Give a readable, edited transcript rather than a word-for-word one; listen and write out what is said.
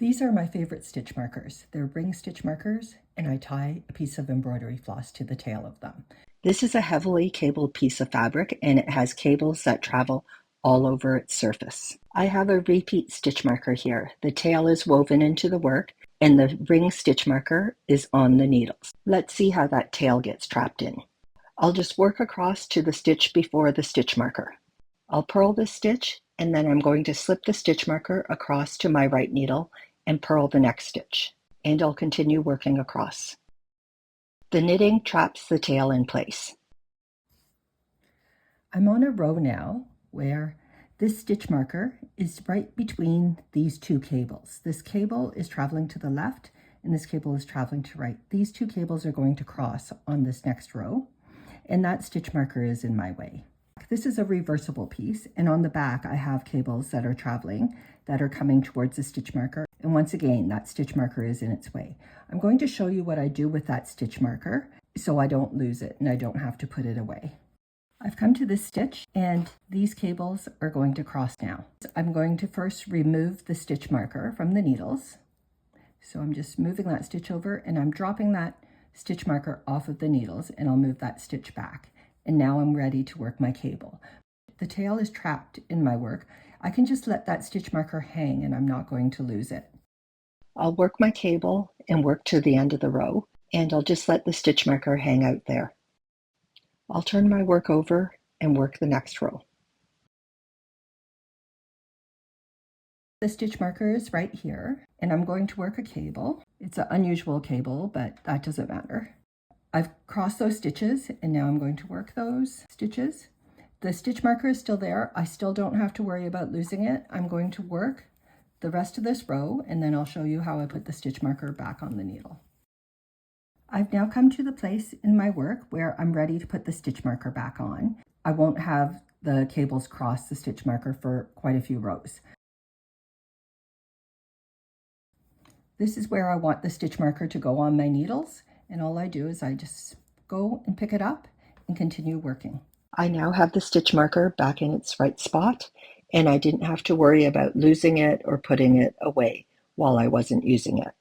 These are my favorite stitch markers. They're ring stitch markers, and I tie a piece of embroidery floss to the tail of them. This is a heavily cabled piece of fabric, and it has cables that travel all over its surface. I have a repeat stitch marker here. The tail is woven into the work, and the ring stitch marker is on the needles. Let's see how that tail gets trapped in. I'll just work across to the stitch before the stitch marker. I'll purl this stitch, and then I'm going to slip the stitch marker across to my right needle and purl the next stitch, and I'll continue working across. The knitting traps the tail in place. I'm on a row now where this stitch marker is right between these two cables. This cable is traveling to the left and this cable is traveling to right. These two cables are going to cross on this next row, and that stitch marker is in my way. This is a reversible piece, and on the back I have cables that are traveling, that are coming towards the stitch marker. And once again, that stitch marker is in its way. I'm going to show you what I do with that stitch marker so I don't lose it and I don't have to put it away. I've come to this stitch and these cables are going to cross now. I'm going to first remove the stitch marker from the needles. So I'm just moving that stitch over and I'm dropping that stitch marker off of the needles, and I'll move that stitch back. And now I'm ready to work my cable. The tail is trapped in my work. I can just let that stitch marker hang and I'm not going to lose it. I'll work my cable and work to the end of the row, and I'll just let the stitch marker hang out there. I'll turn my work over and work the next row. The stitch marker is right here, and I'm going to work a cable. It's an unusual cable, but that doesn't matter. I've crossed those stitches, and now I'm going to work those stitches. The stitch marker is still there. I still don't have to worry about losing it. I'm going to work the rest of this row, and then I'll show you how I put the stitch marker back on the needle. I've now come to the place in my work where I'm ready to put the stitch marker back on. I won't have the cables cross the stitch marker for quite a few rows. This is where I want the stitch marker to go on my needles, and all I do is I just go and pick it up and continue working. I now have the stitch marker back in its right spot, and I didn't have to worry about losing it or putting it away while I wasn't using it.